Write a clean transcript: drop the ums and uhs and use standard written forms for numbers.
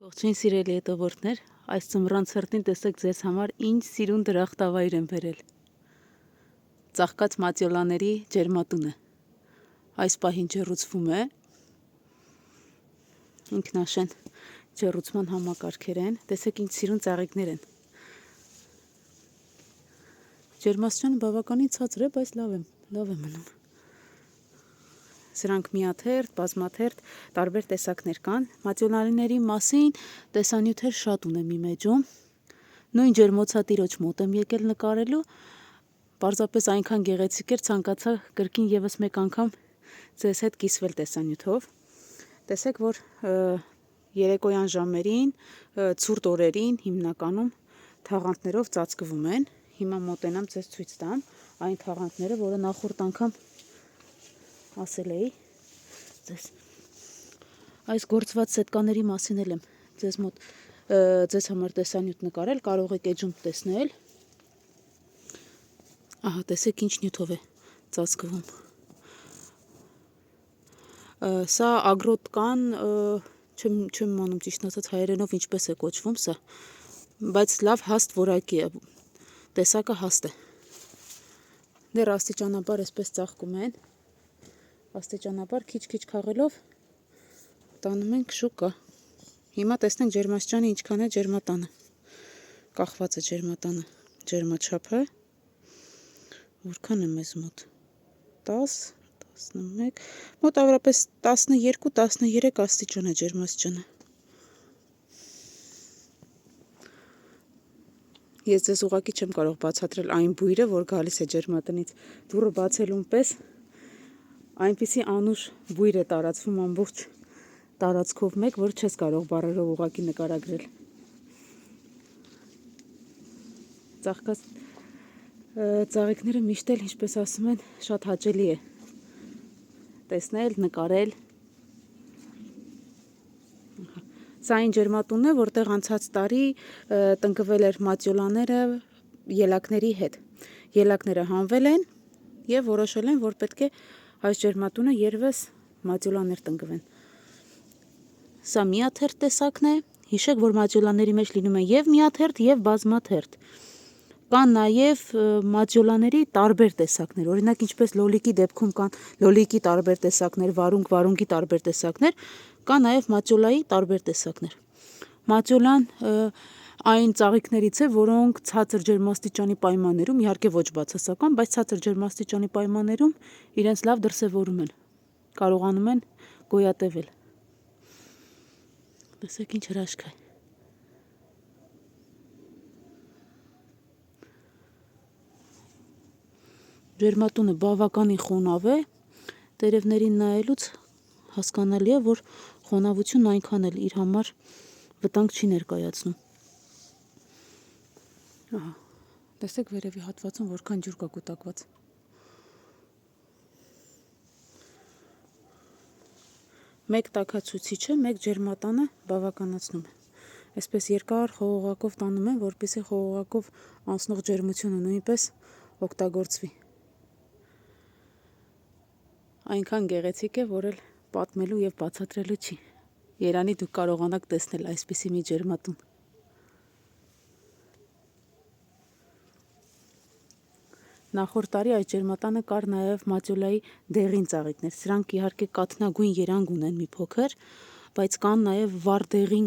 Ողջույն սիրելի հետևորդներ, այս ձմռան ցրտին տեսեք ձեզ համար ինչ սիրուն դրախտավայր եմ բերել։ Ծաղկած մատիոլաների ջերմատունը։ Այս պահին ջեռուցվում է։ Ինքնաշեն ջեռուցման համակարգեր են, տեսեք ինչ սիրուն ծաղիկներ են։ Ջերմաստիճանը բավականին ցածր է, բայց լավ է մնում։ Սրանք միաթերթ, բազմաթերթ, տարբեր տեսակներ կան։ Մատիոլաների մասին տեսանյութեր շատ ունեմ իմեջում։ Նույն ջերմոցատիրոջ մոտ եմ եկել նկարելու, պարզապես այնքան գեղեցիկ էր, ցանկացա կրկին եւս մեկ անգամ ձեզ հետ կիսվել տեսանյութով։ Տեսեք, որ երեկոյան ժամերին, ցուրտ օրերին հիմնականում թաղանթներով ծածկվում են։ Հիմա մոտենամ ձեզ ցույց տամ այն թաղանթները, որը նախորդ անգամ ասել էի ձեզ։ Այս գործված սետկաների մասին էլ եմ ձեզ համար տեսանյութ նկարել, կարող եք էջում տեսնել։ Ահա, տեսեք ինչ նյութով է ծածկվում։ Սա ագրոտկան, չեմ իմանում ճիշտ ասած հայերենով ինչպես է կոչվում սա, բայց լավ հաստ որակի է, տեսակը հաստ է։ Դեռ աստիճանաբար այսպես ծաղկում են, աստիճանաբար քիչ-քիչ քաղելով տանում ենք շուկա։ Հիմա տեսնենք ջերմաստիճանը ինչքան է ջերմատանը, կախված է ջերմատանը, ջերմաչափը, որքան է մեզ մոտ, 10, 11, մոտավորապես 12-13 աստիճան է ջերմաստիճանը։ Ես ձեզ ուղղակի չեմ կարող բացատրել այն բույրը, որ գալիս է ջերմատնից, դուռը բացելուն պես այնպիսի անուշ բույր է տարածվում ամբողջ տարածքով մեկ, որ չես կարող բառերով ուղղակի նկարագրել։ Ծաղկած ծաղիկները միշտ էլ, ինչպես ասում են, շատ հաճելի է տեսնել, նկարել։ Սա այն ջերմատունն է, որտեղ անցած տարի տնկվել էր մատիոլաները ելակների հետ։ Ելակները հանվել են եւ որոշել են, որ պետք է այս ջերմատունը երևս մատիոլաներ տնկվեն։ Սա միաթերթ տեսակն է։ Հիշեք, որ մատիոլաների մեջ լինում է եւ միաթերթ, եւ բազմաթերթ։ Կան նաև մատիոլաների տարբեր տեսակներ, օրինակ ինչպես լոլիկի դեպքում կան լոլիկի տարբեր տեսակներ, վարունգի տարբեր տեսակներ, կա նաև մատիոլայի տարբեր տեսակներ։ Մատիոլան այն ծաղիկներից է, որոնք ցածր ջերմաստիճանի պայմաններում, իհարկե ոչ բացասական, բայց ցածր ջերմաստիճանի պայմաններում իրենց լավ դրսևորում են, կարողանում են գոյատևել։ Տեսեք ինչ հրաշք է։ Ջերմատունը բավականին խոնավ է, տերևներին նայելուց հասկանալի է, որ խոնավությունն այնքան էլ իր համար վտանգ չի ներկայացնում։ Ահա, տեսեք վերևի հատվածում որքան ջուր կա կուտակված։ Մեկ տաքացուցիչը, մեկ ջերմատանը բավականացնում է։ Այսպես երկար խողովակով տանում են, որպեսզի խողովակով անցնող ջերմությունը նույնպես օգտագործվի։ Այնքան գեղեցիկ է, որ էլ պատմելու եւ բացատրելու չի։ Երանի դուք կարողանաք տեսնել այսպիսի մի ջերմատուն։ Նախորդ տարի այս ջերմատանը կար նաեւ մատիոլայի դեղին ծաղիկներ։ Սրանք իհարկե կաթնագույն երանգ ունեն մի փոքր, բայց կան նաեւ վառ դեղին